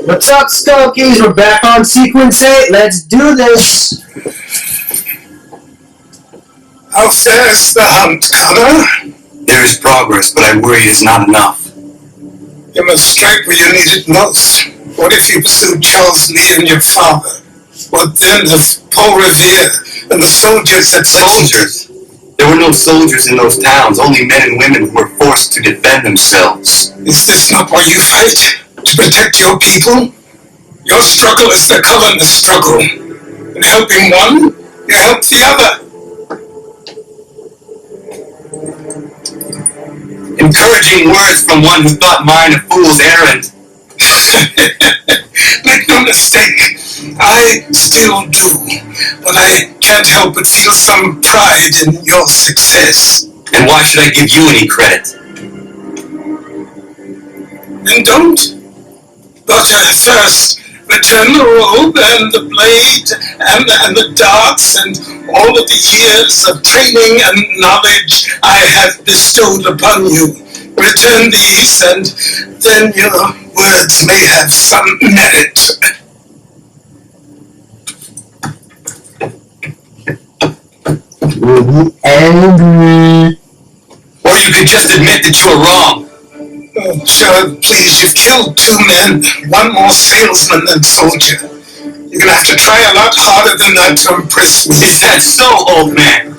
What's up, skulkies? We're back on sequence 8. Let's do this. How fares the hunt, Connor? There is progress, but I worry it is not enough. You must strike where you need it most. What if you pursued Charles Lee and your father? What then of Paul Revere and the soldiers at Soldiers? There were no soldiers in those towns, only men and women who were forced to defend themselves. Is this not why you fight? To protect your people? Your struggle is the colonist struggle. In helping one, you help the other. Encouraging words from one who thought mine a fool's errand. Make no mistake, I still do, but I can't help but feel some pride in your success. And why should I give you any credit? Then don't. But first, return the robe and the blade and the darts and all of the years of training and knowledge I have bestowed upon you. Return these, and then your words may have some merit. You'll be angry. Or you could just admit that you were wrong. Oh, sure, please, you've killed 2 men, one more salesman than soldier. You're gonna have to try a lot harder than that to impress me. Is that so, old man?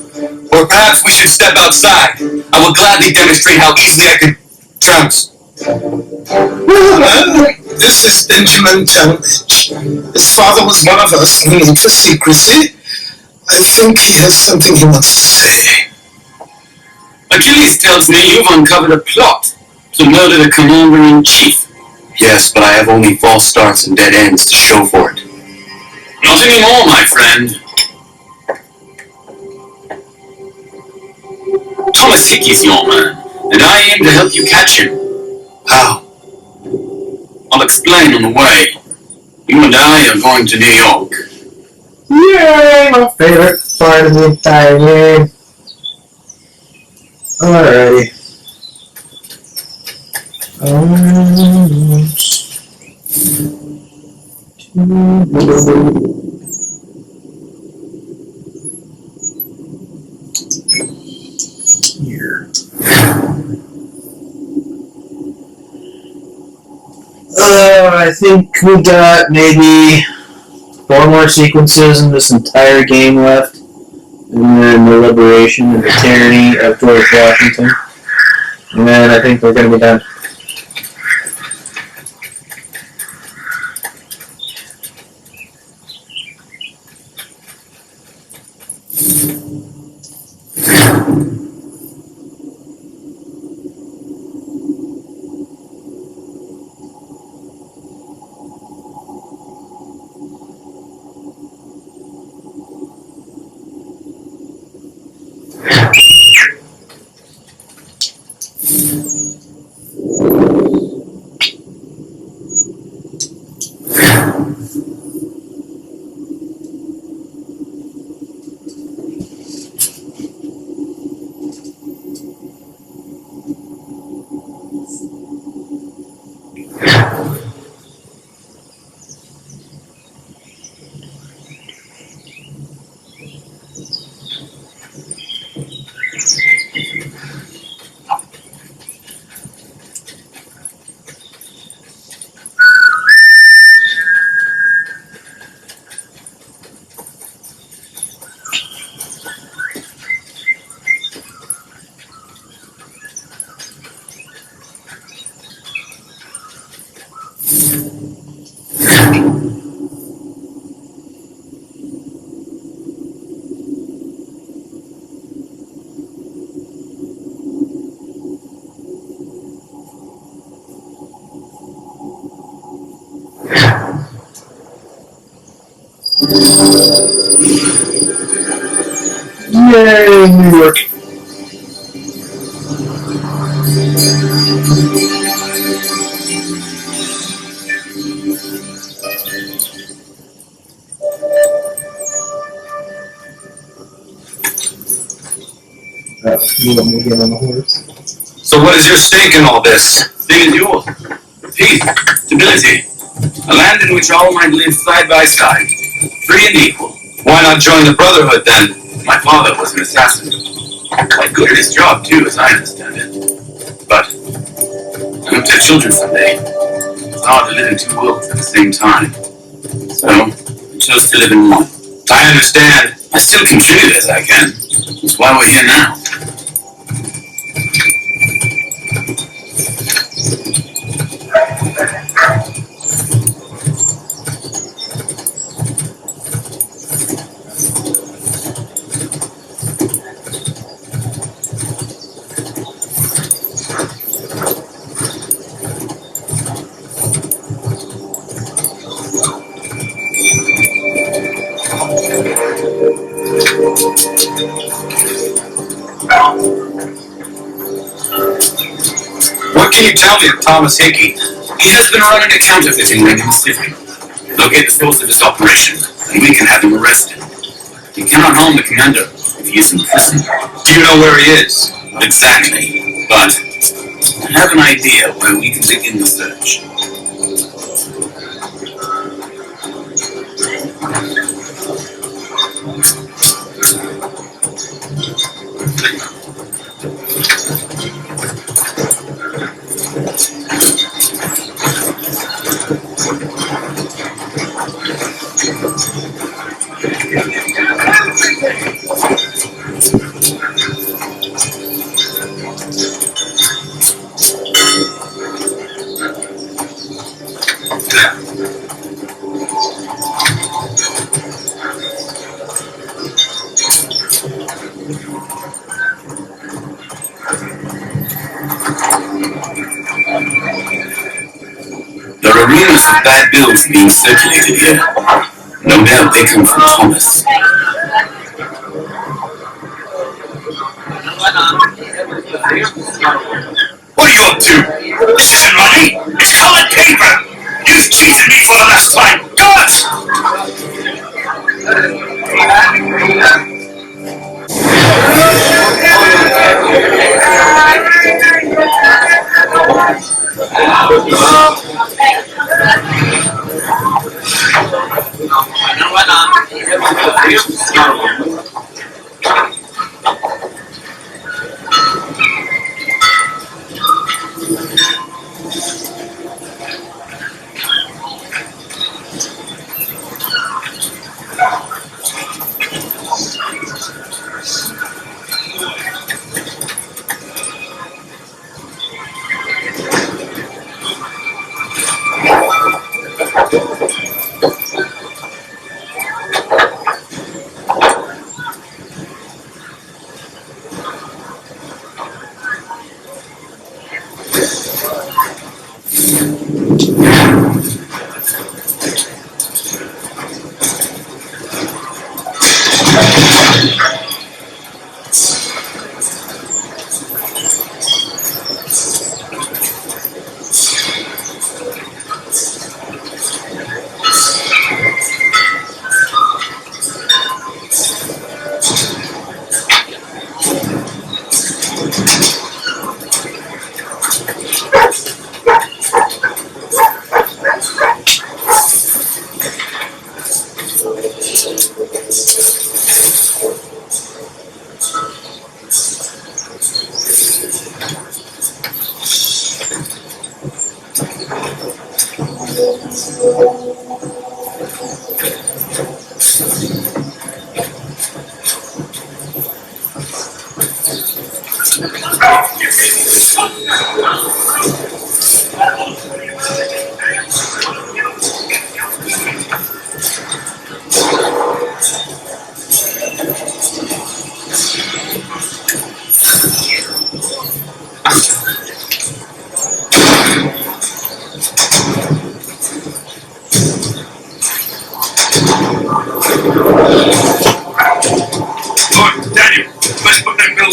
Or perhaps we should step outside. I will gladly demonstrate how easily I can trounce. This is Benjamin Talmadge. His father was one of us, no need for secrecy. I think he has something he wants to say. Achilles tells me you've uncovered a plot to murder the commander-in-chief. Yes, but I have only false starts and dead ends to show for it. Not anymore, my friend. Thomas Hickey's your man, and I aim to help you catch him. How? I'll explain on the way. You and I are going to New York. Yay! My favorite part of the entire game. Alrighty. Here. I think we got maybe 4 more sequences in this entire game left, and then the liberation and the tyranny of George Washington, and then I think we're going to be done. Yay, New York. You want me to get on the horse? So what is your stake in all this? Same as yours. Peace, stability, a land in which all might live side by side, free and equal. Why not join the Brotherhood then? My father was an assassin. Quite good at his job too, as I understand it. But I hope to have children someday. It's hard to live in two worlds at the same time. So I chose to live in one. I understand. I still contribute as I can. That's why we're here now. What can you tell me of Thomas Hickey? He has been running a counterfeiting ring in the city. Locate the source of this operation, and we can have him arrested. He cannot harm the commander if he is in prison. Do you know where he is? Not exactly, but I have an idea where we can begin the search. There are rumors of bad bills being circulated here. No doubt they come from Thomas. What are you up to? This isn't money. It's colored paper. You've cheated me for the last time. Guards!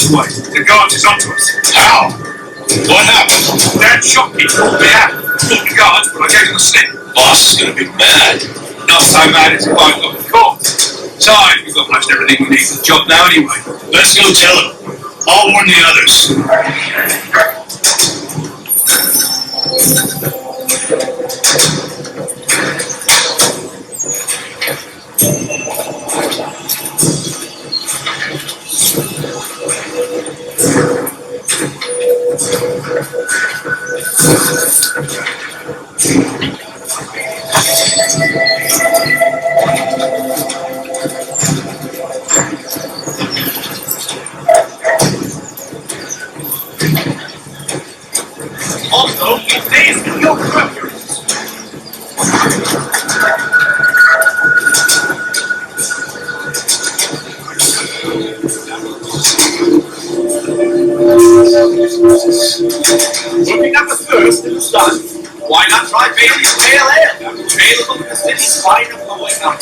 Way. The guard is onto us. How? What happened? That shopkeeper pulled me out. Took the guards, but I gave him a slip. Boss is going to be mad. Not so mad as if I've got the court. Besides, we've got most everything we need for the job now anyway. Let's go tell him. I'll warn the others. Also, it stays in your preference. Looking at the first in the sun, why not try Bailey's Pale Ale? Available in the city's finest flowing up.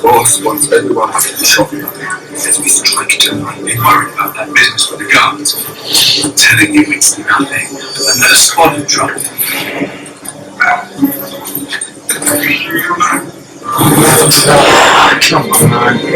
Boss wants everyone having the shop. Says we strike tonight. Be worried about that business with the guards. I'm telling you it's nothing. Another spotted trouble. Come on.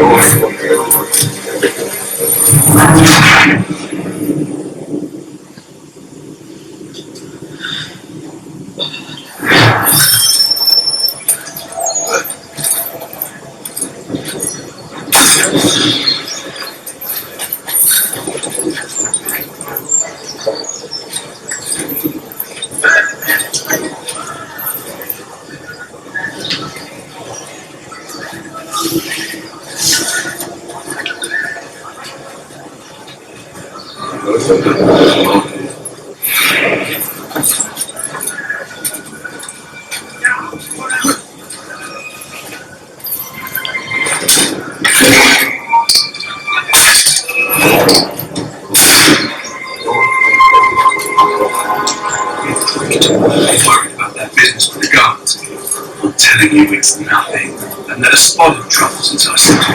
Telling you it's nothing. I've never spotted trouble since I started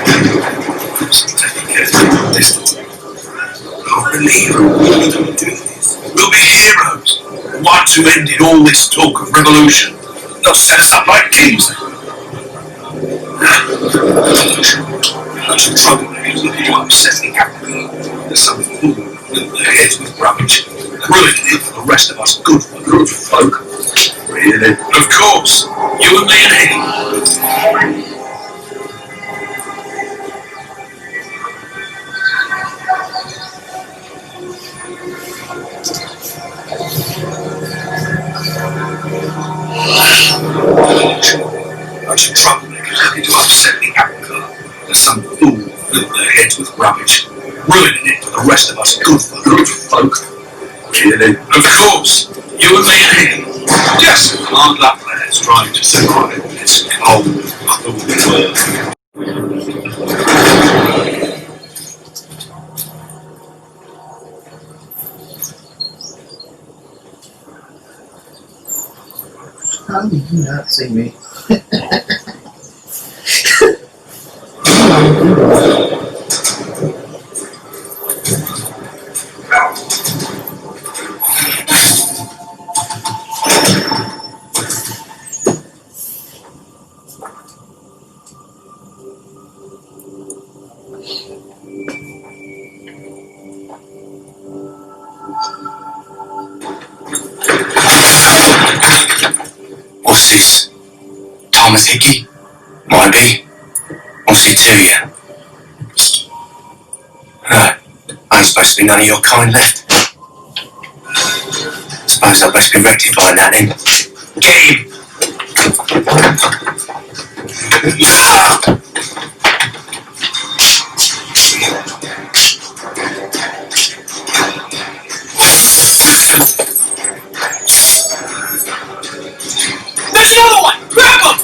taking care of this. Oh, believe we don't do this. We'll be heroes. The ones who ended all this talk of revolution. They'll set us up like kings. Lots of troublemakers look at you upsetting happily. There's some fool who fill their heads with rubbish. Ruined it for the rest of us good folk. Really? Of course. You and me and Hickey. Bunch of troublemakers looking to upset the apple cart. There's some fool who filled their heads with rubbish, ruining it for the rest of us good folk. Really? Of course. You and me and Hickey. Just some hard luck lads trying to survive in this cold, cruel world. How did you not see me? this? Thomas Hickey? Might be. What's it to you? Right. Ain't supposed to be none of your kind left. Suppose I best be rectifying that then. Get him! There's another one! Grab him!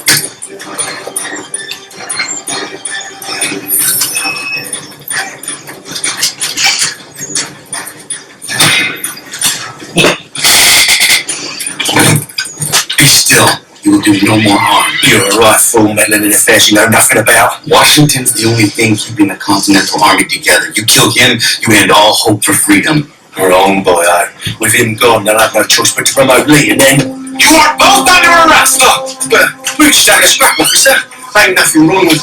Be still. You will do no more harm. You're a right fool meddling in affairs you know nothing about. Washington's the only thing keeping the Continental Army together. You kill him, you end all hope for freedom. Wrong, boy. With him gone, they'll have no choice but to promote Lee, and then... You are both under arrest! We've just had a scrap, officer. Ain't nothing wrong with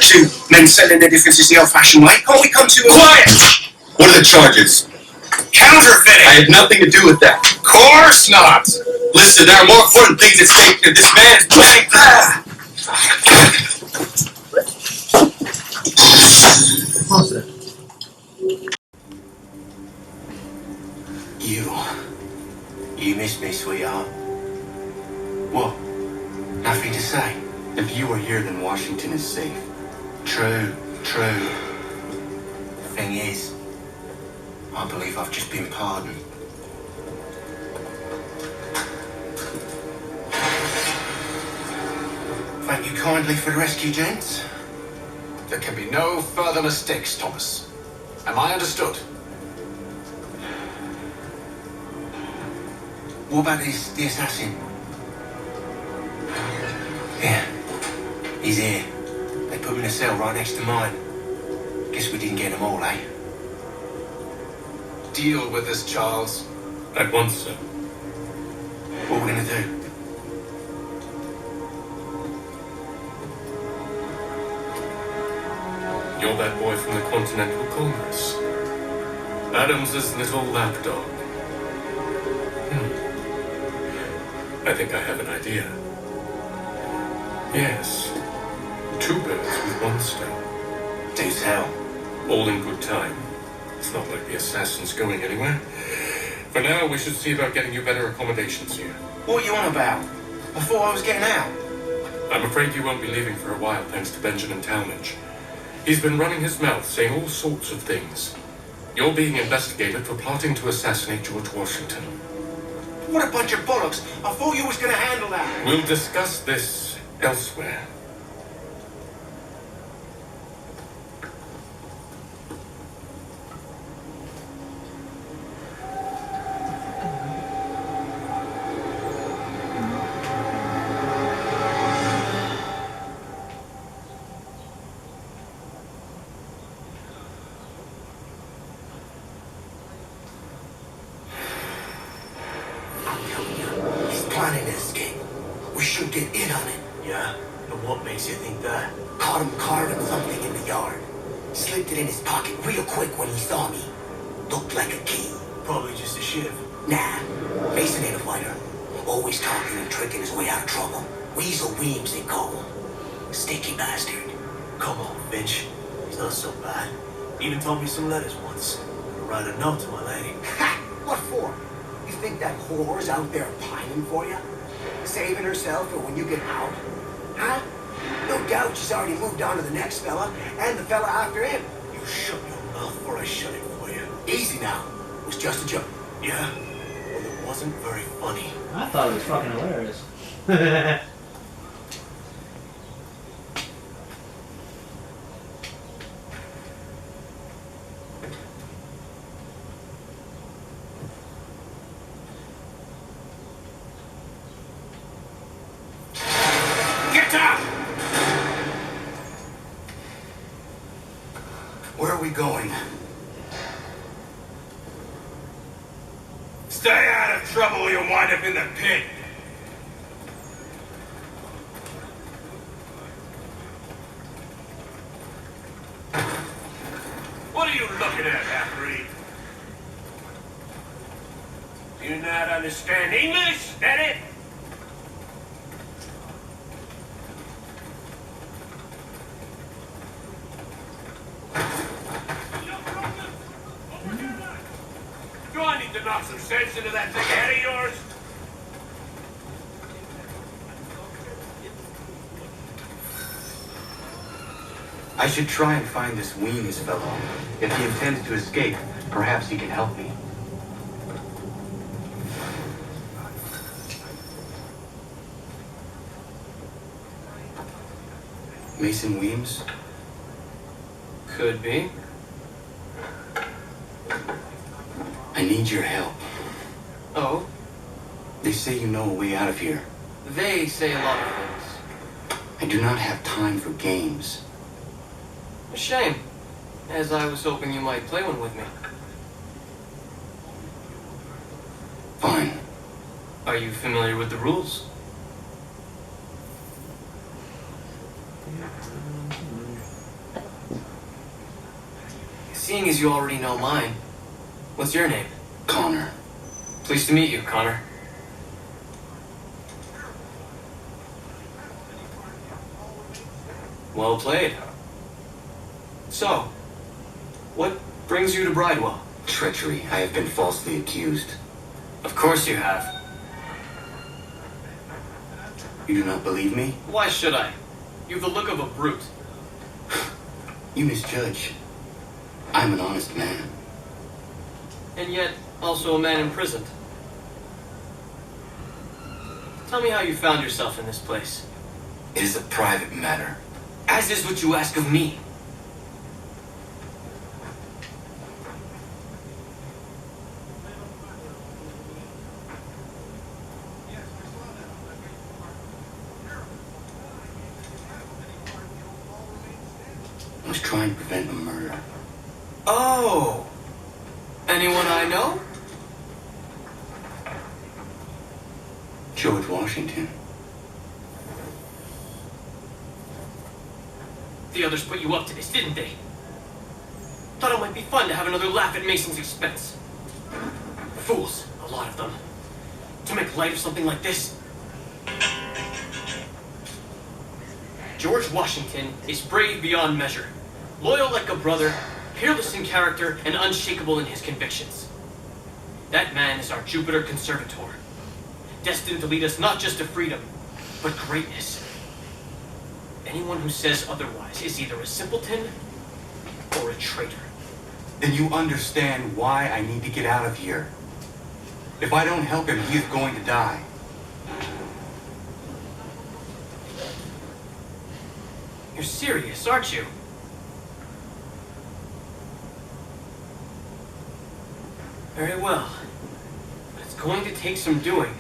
two men selling their differences the old-fashioned way. Can't we come to a... Quiet! What are the charges? Counterfeiting! I have nothing to do with that. Course not! Listen, there are more important things at stake than this man is playing. What was it? You miss me, sweetheart. What? Nothing to say. If you are here, then Washington is safe. True. The thing is, I believe I've just been pardoned. Thank you kindly for the rescue, gents. There can be no further mistakes, Thomas. Am I understood? What about the assassin? Yeah, he's here. They put him in a cell right next to mine. Guess we didn't get them all, eh? Deal with this, Charles. At once, sir. What are we gonna do? You're that boy from the Continental Congress. Adams's little lapdog. I think I have an idea. Yes. 2 birds with 1 stone. Do tell. All in good time. It's not like the assassin's going anywhere. For now, we should see about getting you better accommodations here. What are you on about? I thought I was getting out. I'm afraid you won't be leaving for a while, thanks to Benjamin Talmadge. He's been running his mouth, saying all sorts of things. You're being investigated for plotting to assassinate George Washington. What a bunch of bollocks. I thought you was gonna handle that. We'll discuss this elsewhere. Planning to escape. We should get in on it. Yeah? And what makes you think that? Caught him carving something in the yard. Slipped it in his pocket real quick when he saw me. Looked like a key. Probably just a shiv. Nah, Mason ain't a fighter. Always talking and tricking his way out of trouble. Weasel Weems, they call him. Sticky bastard. Come on, Finch. He's not so bad. Even told me some letters once. I'll write a note to my lady. Ha! What for? You think that whore's out there pining for you? Saving herself for when you get out? Huh? No doubt she's already moved on to the next fella, and the fella after him. You shut your mouth before I shut it for you. Easy now. It was just a joke. Yeah? Well, it wasn't very funny. I thought it was fucking hilarious. Get down! Where are we going? Stay out of trouble or you'll wind up in the pit. What are you looking at, half-breed? Do you not understand English? That it? knock some sense into that big head of yours? I should try and find this Weems fellow. If he intends to escape, perhaps he can help me. Mason Weems? Could be. I need your help. Oh? They say you know a way out of here. They say a lot of things. I do not have time for games. A shame, as I was hoping you might play one with me. Fine. Are you familiar with the rules? Seeing as you already know mine, what's your name? Connor. Pleased to meet you, Connor. Well played. So, what brings you to Bridewell? Treachery. I have been falsely accused. Of course you have. You do not believe me? Why should I? You've the look of a brute. You misjudge. I'm an honest man. And yet, also a man imprisoned. Tell me how you found yourself in this place. It is a private matter. As is what you ask of me. I was trying to prevent a murder. Oh! Anyone I know? George Washington. The others put you up to this, didn't they? Thought it might be fun to have another laugh at Mason's expense. Fools, a lot of them. To make light of something like this. George Washington is brave beyond measure, loyal like a brother, peerless in character, and unshakable in his convictions. That man is our Jupiter Conservator, destined to lead us not just to freedom, but greatness. Anyone who says otherwise is either a simpleton or a traitor. Then you understand why I need to get out of here. If I don't help him, he is going to die. You're serious, aren't you? Very well. But it's going to take some doing.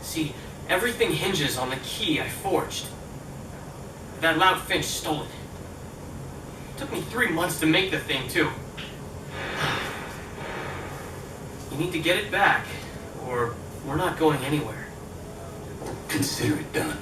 See, everything hinges on the key I forged. That loud Finch stole it. Took me 3 months to make the thing, too. You need to get it back, or we're not going anywhere. Consider it done.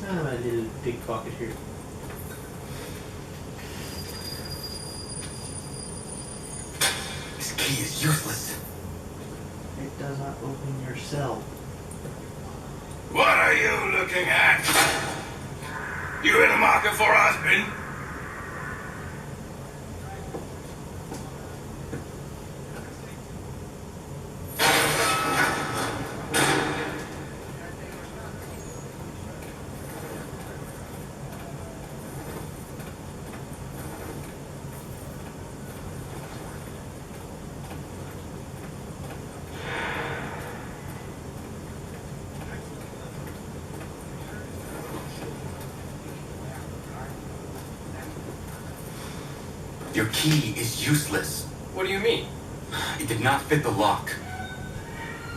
My little big pocket here. This key is useless. It does not open your cell. What are you looking at? You in the market for a husband? Your key is useless. What do you mean? It did not fit the lock.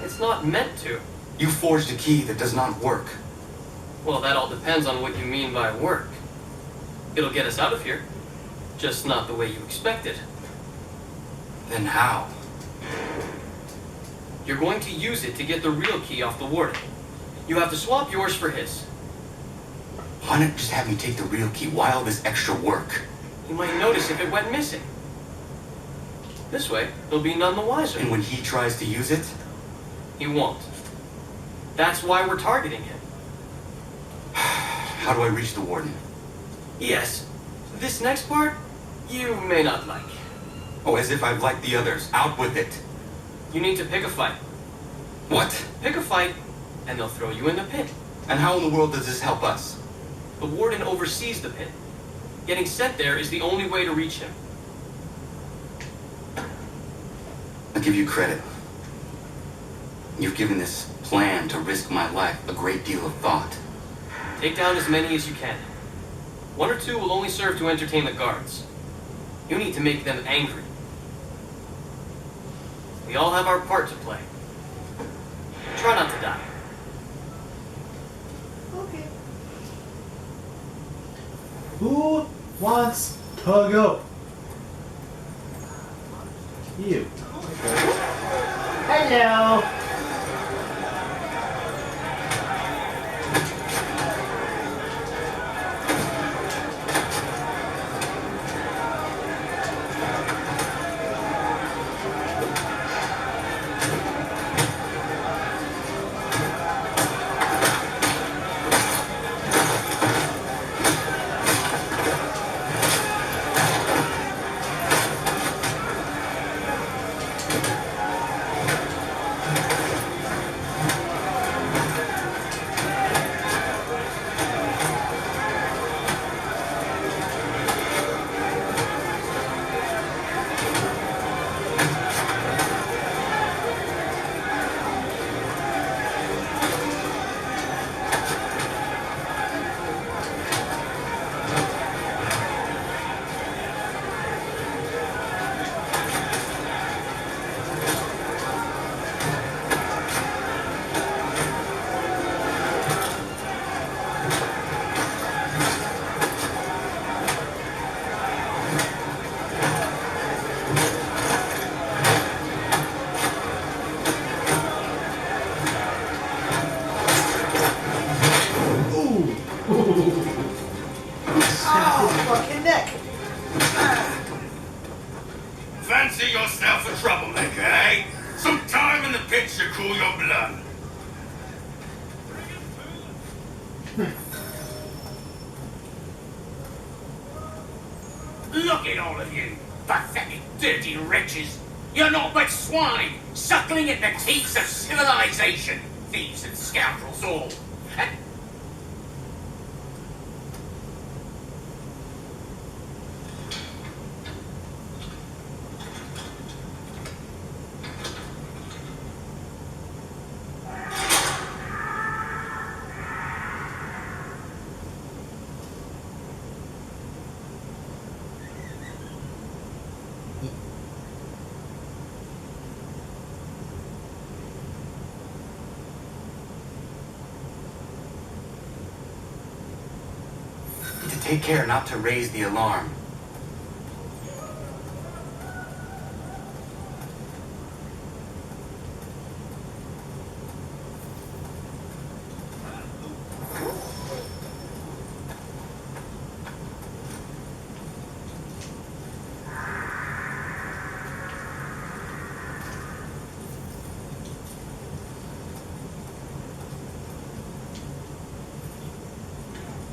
It's not meant to. You forged a key that does not work. Well, that all depends on what you mean by work. It'll get us out of here. Just not the way you expected. Then how? You're going to use it to get the real key off the warden. You have to swap yours for his. Why not just have me take the real key? Why all this extra work? You might notice if it went missing. This way, he'll be none the wiser. And when he tries to use it? He won't. That's why we're targeting him. How do I reach the warden? Yes. This next part, you may not like. Oh, as if I've liked the others. Out with it. You need to pick a fight. What? Pick a fight, and they'll throw you in the pit. And how in the world does this help us? The warden oversees the pit. Getting sent there is the only way to reach him. I'll give you credit. You've given this plan to risk my life a great deal of thought. Take down as many as you can. 1 or 2 will only serve to entertain the guards. You need to make them angry. We all have our part to play. Try not to die. Okay. Who wants to go? You. Hello. Fucking neck. Fancy yourself a troublemaker, eh? Some time in the pit should cool your blood. Look at all of you, pathetic, dirty wretches. You're not but swine, suckling at the teats of civilization. Thieves and scoundrels all. And To take care not to raise the alarm.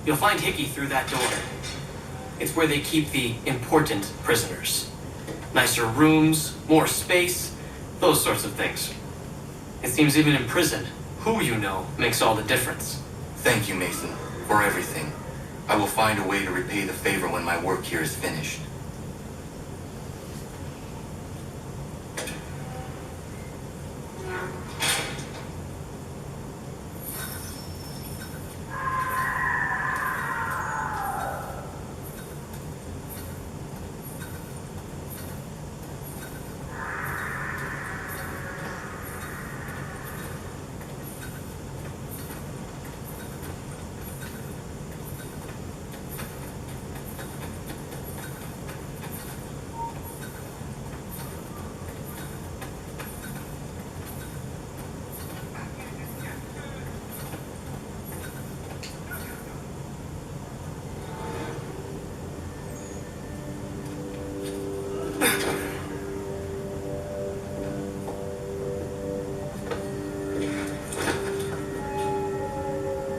You'll find Hickey through that door. It's where they keep the important prisoners. Nicer rooms, more space, those sorts of things. It seems even in prison, who you know makes all the difference. Thank you, Mason, for everything. I will find a way to repay the favor when my work here is finished.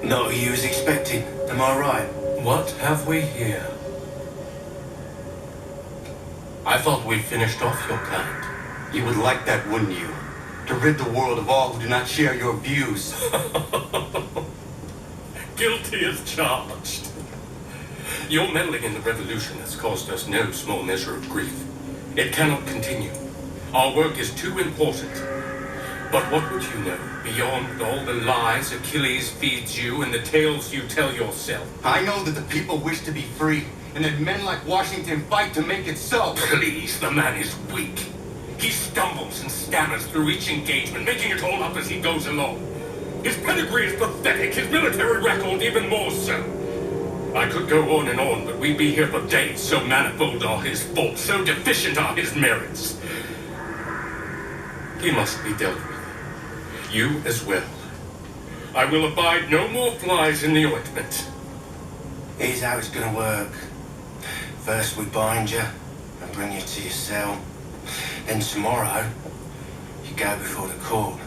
Not what you was expecting, am I right? What have we here? I thought we finished off your kind. You would like that, wouldn't you? To rid the world of all who do not share your views. Guilty as charged. Your meddling in the revolution has caused us no small measure of grief. It cannot continue. Our work is too important. But what would you know beyond all the lies Achilles feeds you and the tales you tell yourself? I know that the people wish to be free, and that men like Washington fight to make it so. Please, the man is weak. He stumbles and stammers through each engagement, making it all up as he goes along. His pedigree is pathetic, his military record even more so. I could go on and on, but we'd be here for days, so manifold are his faults, so deficient are his merits. He must be dealt with. You as well. I will abide no more flies in the ointment. Here's how it's gonna work. First we bind you and bring you to your cell. Then tomorrow, you go before the court,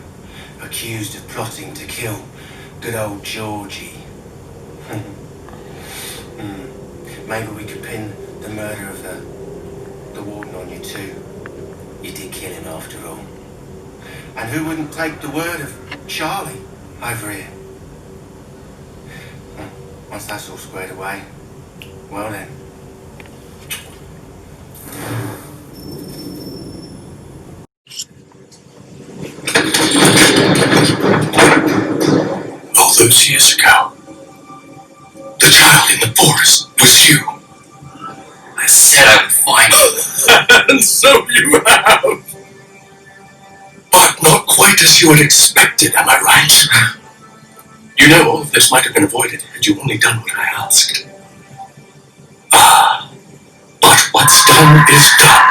accused of plotting to kill good old Georgie. Maybe we could pin the murder of the warden on you too. You did kill him after all. And who wouldn't take the word of Charlie over here? Once that's all squared away, well then. All those years ago, the child in the forest was you. I said I would find you. And so you have. But not quite as you had expected, am I right? You know, all of this might have been avoided had you only done what I asked. Ah, but what's done is done.